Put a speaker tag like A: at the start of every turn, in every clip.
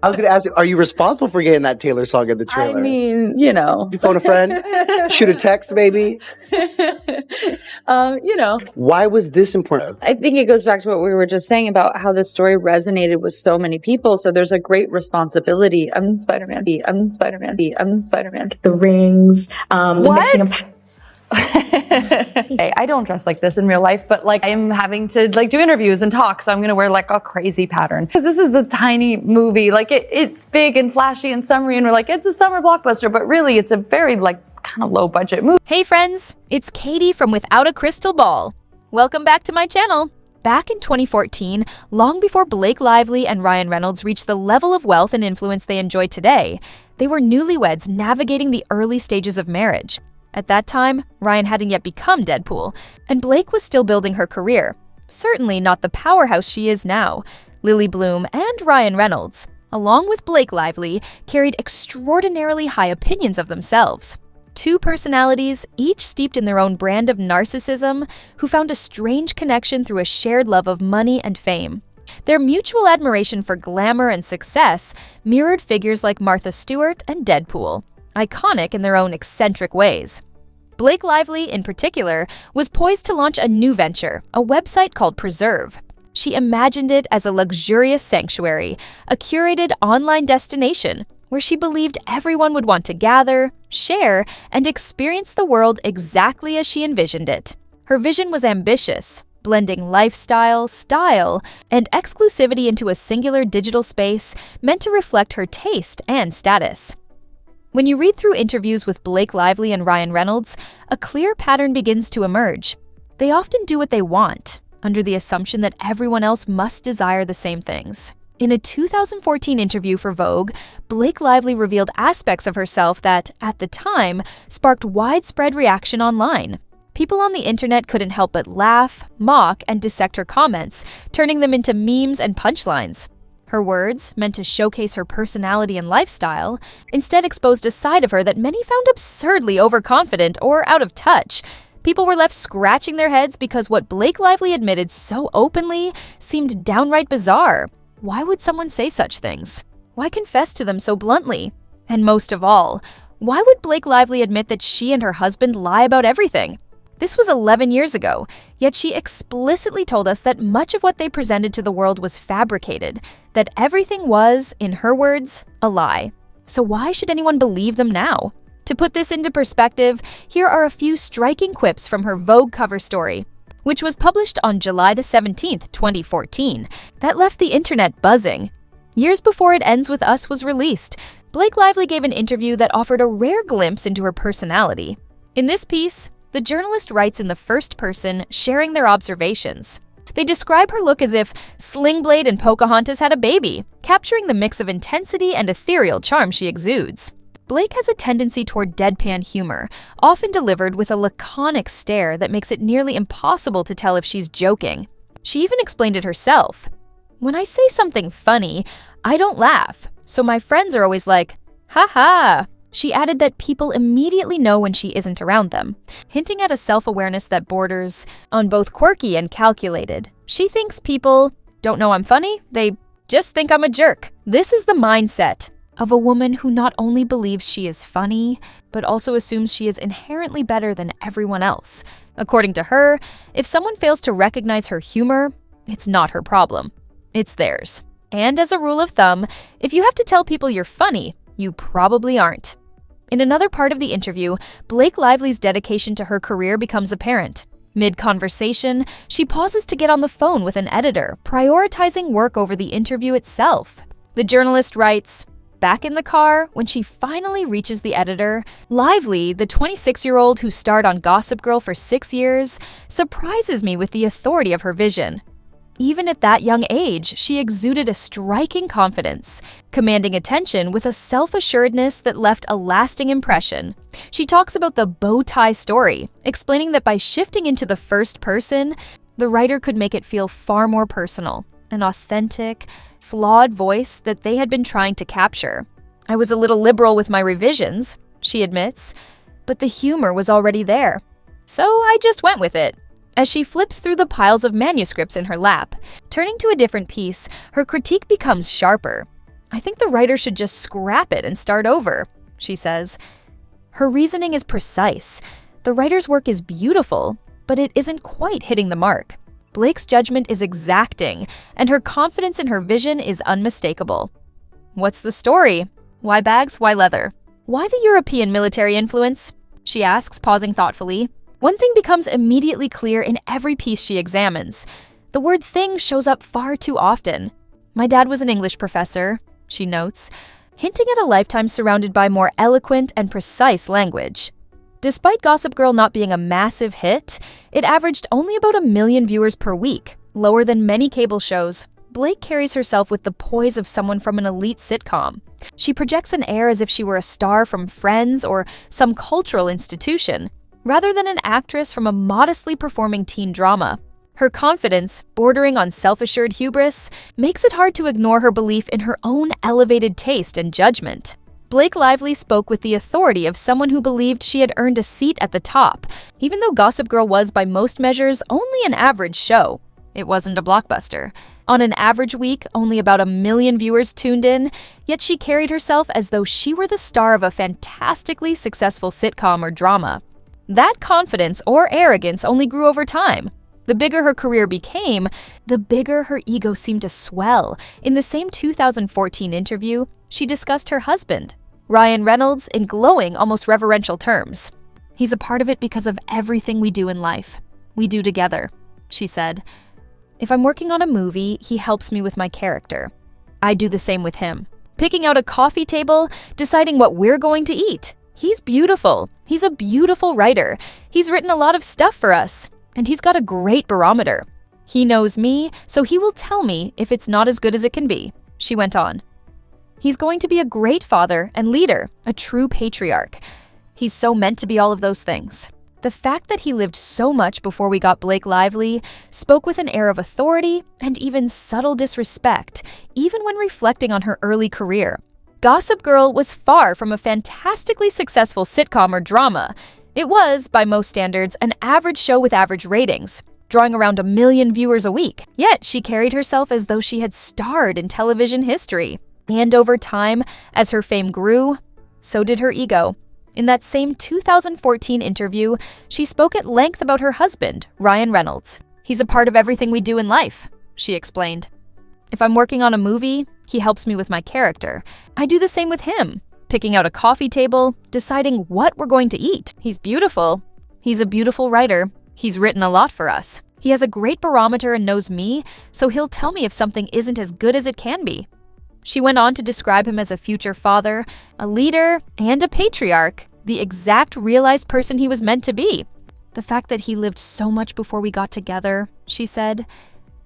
A: I was going to ask you, are you responsible for getting that Taylor song in the trailer?
B: I mean, you know.
A: You phone a friend? Shoot a text, maybe?
B: You know.
A: Why was this important?
B: I think it goes back to what we were just saying about how the story resonated with so many people. So there's a great responsibility. I'm Spider-Man. I'm Spider-Man. I'm Spider-Man.
C: The rings.
B: What? I don't dress like this in real life, but like I'm having to like do interviews and talk, so I'm gonna wear like a crazy pattern because this is a tiny movie. Like it's big and flashy and summery, and we're like it's a summer blockbuster, but really it's a very like kind of low budget movie.
D: Hey friends, it's Katie from Without a Crystal Ball. Welcome back to my channel. Back in 2014, long before Blake Lively and Ryan Reynolds reached the level of wealth and influence they enjoy today, they were newlyweds navigating the early stages of marriage. At that time, Ryan hadn't yet become Deadpool, and Blake was still building her career. Certainly not the powerhouse she is now. Lily Bloom and Ryan Reynolds, along with Blake Lively, carried extraordinarily high opinions of themselves. Two personalities, each steeped in their own brand of narcissism, who found a strange connection through a shared love of money and fame. Their mutual admiration for glamour and success mirrored figures like Martha Stewart and Deadpool, iconic in their own eccentric ways. Blake Lively, in particular, was poised to launch a new venture, a website called Preserve. She imagined it as a luxurious sanctuary, a curated online destination where she believed everyone would want to gather, share, and experience the world exactly as she envisioned it. Her vision was ambitious, blending lifestyle, style, and exclusivity into a singular digital space meant to reflect her taste and status. When you read through interviews with Blake Lively and Ryan Reynolds, a clear pattern begins to emerge. They often do what they want, under the assumption that everyone else must desire the same things. In a 2014 interview for Vogue, Blake Lively revealed aspects of herself that, at the time, sparked widespread reaction online. People on the internet couldn't help but laugh, mock, and dissect her comments, turning them into memes and punchlines. Her words, meant to showcase her personality and lifestyle, instead exposed a side of her that many found absurdly overconfident or out of touch. People were left scratching their heads because what Blake Lively admitted so openly seemed downright bizarre. Why would someone say such things? Why confess to them so bluntly? And most of all, why would Blake Lively admit that she and her husband lie about everything? This was 11 years ago, yet she explicitly told us that much of what they presented to the world was fabricated, that everything was, in her words, a lie. So why should anyone believe them now? To put this into perspective, here are a few striking quips from her Vogue cover story, which was published on July the 17th, 2014, that left the internet buzzing. Years before It Ends With Us was released, Blake Lively gave an interview that offered a rare glimpse into her personality. In this piece, the journalist writes in the first person, sharing their observations. They describe her look as if Sling Blade and Pocahontas had a baby, capturing the mix of intensity and ethereal charm she exudes. Blake has a tendency toward deadpan humor, often delivered with a laconic stare that makes it nearly impossible to tell if she's joking. She even explained it herself. "When I say something funny, I don't laugh, so my friends are always like, ha ha." She added that people immediately know when she isn't around them, hinting at a self-awareness that borders on both quirky and calculated. She thinks people don't know I'm funny, they just think I'm a jerk. This is the mindset of a woman who not only believes she is funny, but also assumes she is inherently better than everyone else. According to her, if someone fails to recognize her humor, it's not her problem. It's theirs. And as a rule of thumb, if you have to tell people you're funny, you probably aren't. In another part of the interview, Blake Lively's dedication to her career becomes apparent. Mid-conversation, she pauses to get on the phone with an editor, prioritizing work over the interview itself. The journalist writes, "Back in the car, when she finally reaches the editor, Lively, the 26-year-old who starred on Gossip Girl for 6 years, surprises me with the authority of her vision. Even at that young age, she exuded a striking confidence, commanding attention with a self-assuredness that left a lasting impression. She talks about the bow tie story, explaining that by shifting into the first person, the writer could make it feel far more personal, an authentic, flawed voice that they had been trying to capture. I was a little liberal with my revisions," she admits, "but the humor was already there. So I just went with it." As she flips through the piles of manuscripts in her lap, turning to a different piece, her critique becomes sharper. I think the writer should just scrap it and start over, she says. Her reasoning is precise. The writer's work is beautiful, but it isn't quite hitting the mark. Blake's judgment is exacting, and her confidence in her vision is unmistakable. What's the story? Why bags, why leather? Why the European military influence? She asks, pausing thoughtfully. One thing becomes immediately clear in every piece she examines. The word thing shows up far too often. My dad was an English professor, she notes, hinting at a lifetime surrounded by more eloquent and precise language. Despite Gossip Girl not being a massive hit, it averaged only about 1 million viewers per week, lower than many cable shows. Blake carries herself with the poise of someone from an elite sitcom. She projects an air as if she were a star from Friends or some cultural institution, rather than an actress from a modestly performing teen drama. Her confidence, bordering on self-assured hubris, makes it hard to ignore her belief in her own elevated taste and judgment. Blake Lively spoke with the authority of someone who believed she had earned a seat at the top, even though Gossip Girl was, by most measures, only an average show. It wasn't a blockbuster. On an average week, only about 1 million viewers tuned in, yet she carried herself as though she were the star of a fantastically successful sitcom or drama. That confidence or arrogance only grew over time. The bigger her career became, the bigger her ego seemed to swell. In the same 2014 interview, she discussed her husband, Ryan Reynolds, in glowing, almost reverential terms. He's a part of it because of everything we do in life. We do together, she said. If I'm working on a movie, he helps me with my character. I do the same with him. Picking out a coffee table, deciding what we're going to eat. He's beautiful. He's a beautiful writer. He's written a lot of stuff for us. And he's got a great barometer. He knows me, so he will tell me if it's not as good as it can be, she went on. He's going to be a great father and leader, a true patriarch. He's so meant to be all of those things. The fact that he lived so much before we got Blake Lively spoke with an air of authority and even subtle disrespect, even when reflecting on her early career. Gossip Girl was far from a fantastically successful sitcom or drama. It was, by most standards, an average show with average ratings, drawing around 1 million viewers a week. Yet she carried herself as though she had starred in television history. And over time, as her fame grew, so did her ego. In that same 2014 interview, she spoke at length about her husband, Ryan Reynolds. He's a part of everything we do in life, she explained. If I'm working on a movie, he helps me with my character. I do the same with him. Picking out a coffee table, deciding what we're going to eat. He's beautiful. He's a beautiful writer. He's written a lot for us. He has a great barometer and knows me, so he'll tell me if something isn't as good as it can be. She went on to describe him as a future father, a leader, and a patriarch, the exact realized person he was meant to be. The fact that he lived so much before we got together, she said,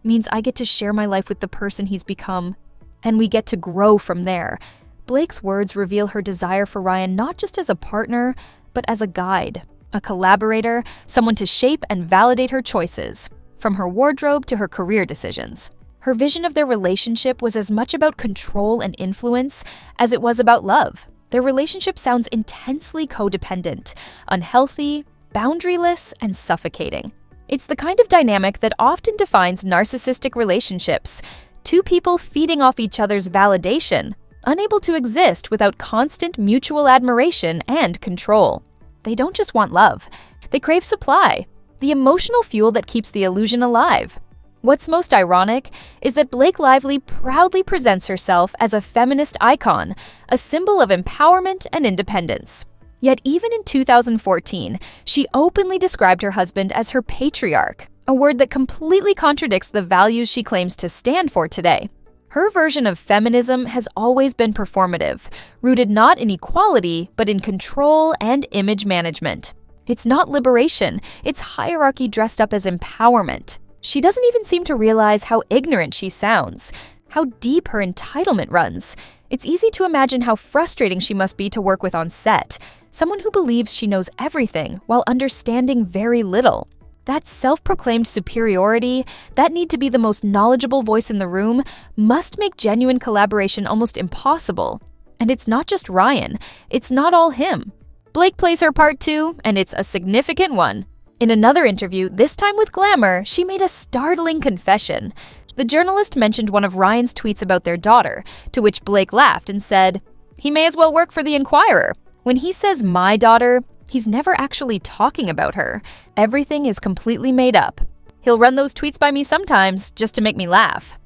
D: means I get to share my life with the person he's become, and we get to grow from there. Blake's words reveal her desire for Ryan not just as a partner, but as a guide, a collaborator, someone to shape and validate her choices, from her wardrobe to her career decisions. Her vision of their relationship was as much about control and influence as it was about love. Their relationship sounds intensely codependent, unhealthy, boundaryless, and suffocating. It's the kind of dynamic that often defines narcissistic relationships, two people feeding off each other's validation, unable to exist without constant mutual admiration and control. They don't just want love. They crave supply, the emotional fuel that keeps the illusion alive. What's most ironic is that Blake Lively proudly presents herself as a feminist icon, a symbol of empowerment and independence. Yet even in 2014, she openly described her husband as her patriarch, a word that completely contradicts the values she claims to stand for today. Her version of feminism has always been performative, rooted not in equality, but in control and image management. It's not liberation, it's hierarchy dressed up as empowerment. She doesn't even seem to realize how ignorant she sounds, how deep her entitlement runs. It's easy to imagine how frustrating she must be to work with on set, someone who believes she knows everything while understanding very little. That self-proclaimed superiority, that need to be the most knowledgeable voice in the room, must make genuine collaboration almost impossible. And it's not just Ryan, it's not all him. Blake plays her part too, and it's a significant one. In another interview, this time with Glamour, she made a startling confession. The journalist mentioned one of Ryan's tweets about their daughter, to which Blake laughed and said, "He may as well work for the Inquirer." When he says "my daughter," he's never actually talking about her. Everything is completely made up. He'll run those tweets by me sometimes just to make me laugh.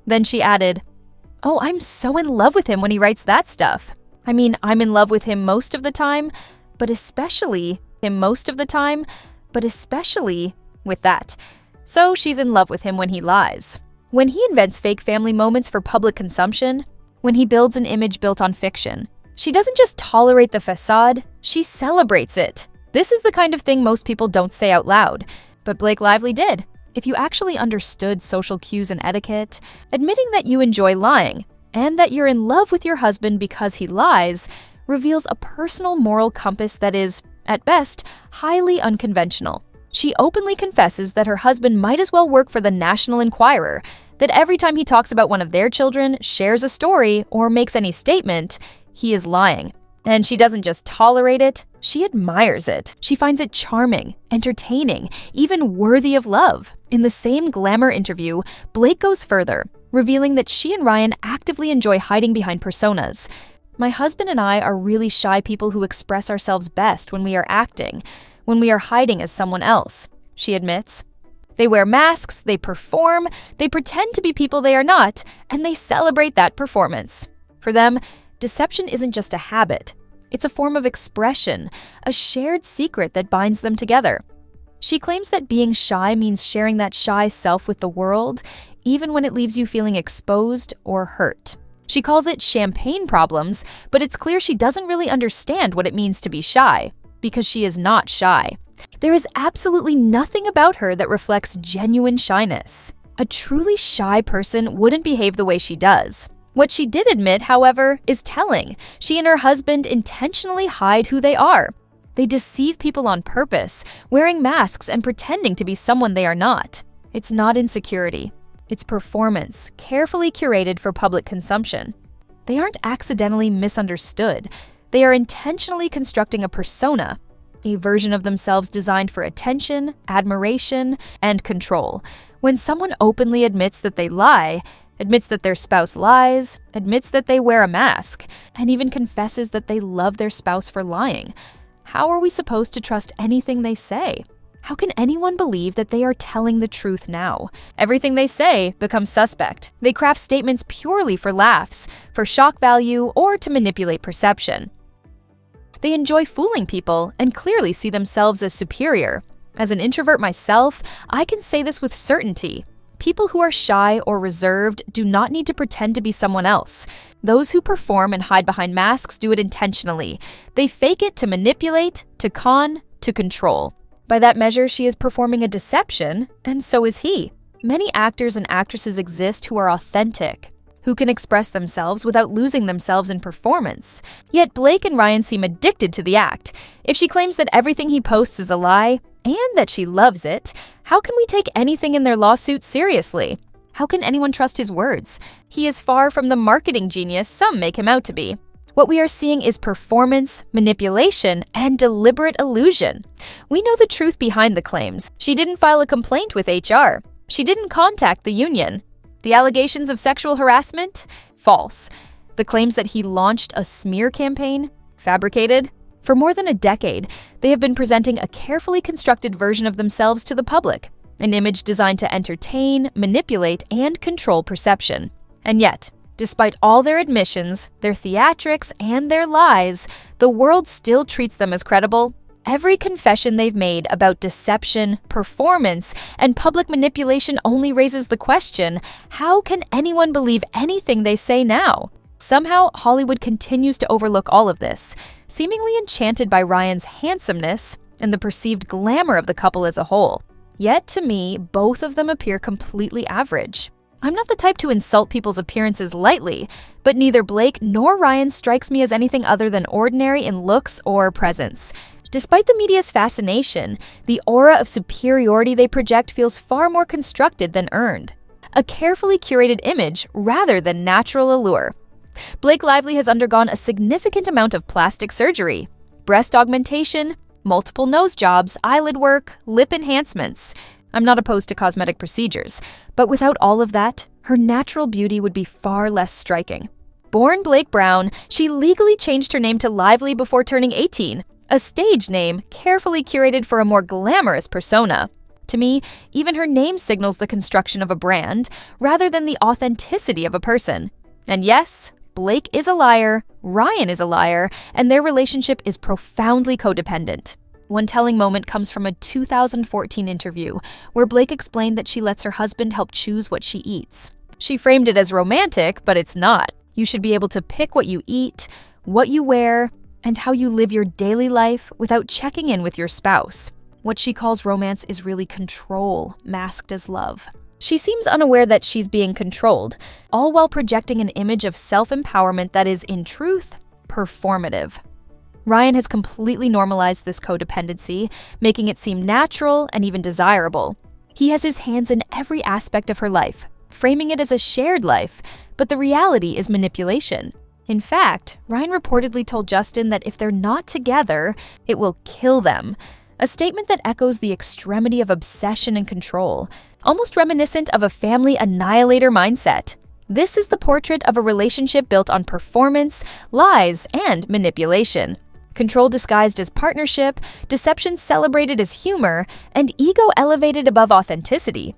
D: Then she added, "Oh, I'm so in love with him when he writes that stuff. I mean, I'm in love with him most of the time, but especially with that." So she's in love with him when he lies. When he invents fake family moments for public consumption, when he builds an image built on fiction, she doesn't just tolerate the facade, she celebrates it. This is the kind of thing most people don't say out loud, but Blake Lively did. If you actually understood social cues and etiquette, admitting that you enjoy lying and that you're in love with your husband because he lies reveals a personal moral compass that is, at best, highly unconventional. She openly confesses that her husband might as well work for the National Enquirer, that every time he talks about one of their children, shares a story, or makes any statement, he is lying. And she doesn't just tolerate it, she admires it. She finds it charming, entertaining, even worthy of love. In the same Glamour interview, Blake goes further, revealing that she and Ryan actively enjoy hiding behind personas. "My husband and I are really shy people who express ourselves best when we are acting, when we are hiding as someone else," she admits. They wear masks, they perform, they pretend to be people they are not, and they celebrate that performance. For them, deception isn't just a habit. It's a form of expression, a shared secret that binds them together. She claims that being shy means sharing that shy self with the world, even when it leaves you feeling exposed or hurt. She calls it champagne problems, but it's clear she doesn't really understand what it means to be shy, because she is not shy. There is absolutely nothing about her that reflects genuine shyness. A truly shy person wouldn't behave the way she does. What she did admit, however, is telling. She and her husband intentionally hide who they are. They deceive people on purpose, wearing masks and pretending to be someone they are not. It's not insecurity. It's performance, carefully curated for public consumption. They aren't accidentally misunderstood. They are intentionally constructing a persona, a version of themselves designed for attention, admiration, and control. When someone openly admits that they lie, admits that their spouse lies, admits that they wear a mask, and even confesses that they love their spouse for lying, how are we supposed to trust anything they say? How can anyone believe that they are telling the truth now? Everything they say becomes suspect. They craft statements purely for laughs, for shock value, or to manipulate perception. They enjoy fooling people and clearly see themselves as superior. As an introvert myself, I can say this with certainty. People who are shy or reserved do not need to pretend to be someone else. Those who perform and hide behind masks do it intentionally. They fake it to manipulate, to con, to control. By that measure, she is performing a deception, and so is he. Many actors and actresses exist who are authentic, who can express themselves without losing themselves in performance. Yet Blake and Ryan seem addicted to the act. If she claims that everything he posts is a lie, and that she loves it, how can we take anything in their lawsuit seriously? How can anyone trust his words? He is far from the marketing genius some make him out to be. What we are seeing is performance, manipulation, and deliberate illusion. We know the truth behind the claims. She didn't file a complaint with HR. She didn't contact the union. The allegations of sexual harassment? False. The claims that he launched a smear campaign? Fabricated. For more than a decade, they have been presenting a carefully constructed version of themselves to the public, an image designed to entertain, manipulate, and control perception. And yet, despite all their admissions, their theatrics, and their lies, the world still treats them as credible. Every confession they've made about deception, performance, and public manipulation only raises the question, how can anyone believe anything they say now? Somehow, Hollywood continues to overlook all of this, seemingly enchanted by Ryan's handsomeness and the perceived glamour of the couple as a whole. Yet, to me, both of them appear completely average. I'm not the type to insult people's appearances lightly, but neither Blake nor Ryan strikes me as anything other than ordinary in looks or presence. Despite the media's fascination, the aura of superiority they project feels far more constructed than earned. A carefully curated image rather than natural allure. Blake Lively has undergone a significant amount of plastic surgery, breast augmentation, multiple nose jobs, eyelid work, lip enhancements. I'm not opposed to cosmetic procedures, but without all of that, her natural beauty would be far less striking. Born Blake Brown, she legally changed her name to Lively before turning 18, a stage name carefully curated for a more glamorous persona. To me, even her name signals the construction of a brand rather than the authenticity of a person. And yes, Blake is a liar, Ryan is a liar, and their relationship is profoundly codependent. One telling moment comes from a 2014 interview where Blake explained that she lets her husband help choose what she eats. She framed it as romantic, but it's not. You should be able to pick what you eat, what you wear, and how you live your daily life without checking in with your spouse. What she calls romance is really control, masked as love. She seems unaware that she's being controlled, all while projecting an image of self-empowerment that is, in truth, performative. Ryan has completely normalized this codependency, making it seem natural and even desirable. He has his hands in every aspect of her life, framing it as a shared life, but the reality is manipulation. In fact, Ryan reportedly told Justin that if they're not together, it will kill them, a statement that echoes the extremity of obsession and control, almost reminiscent of a family annihilator mindset. This is the portrait of a relationship built on performance, lies, and manipulation. Control disguised as partnership, deception celebrated as humor, and ego elevated above authenticity.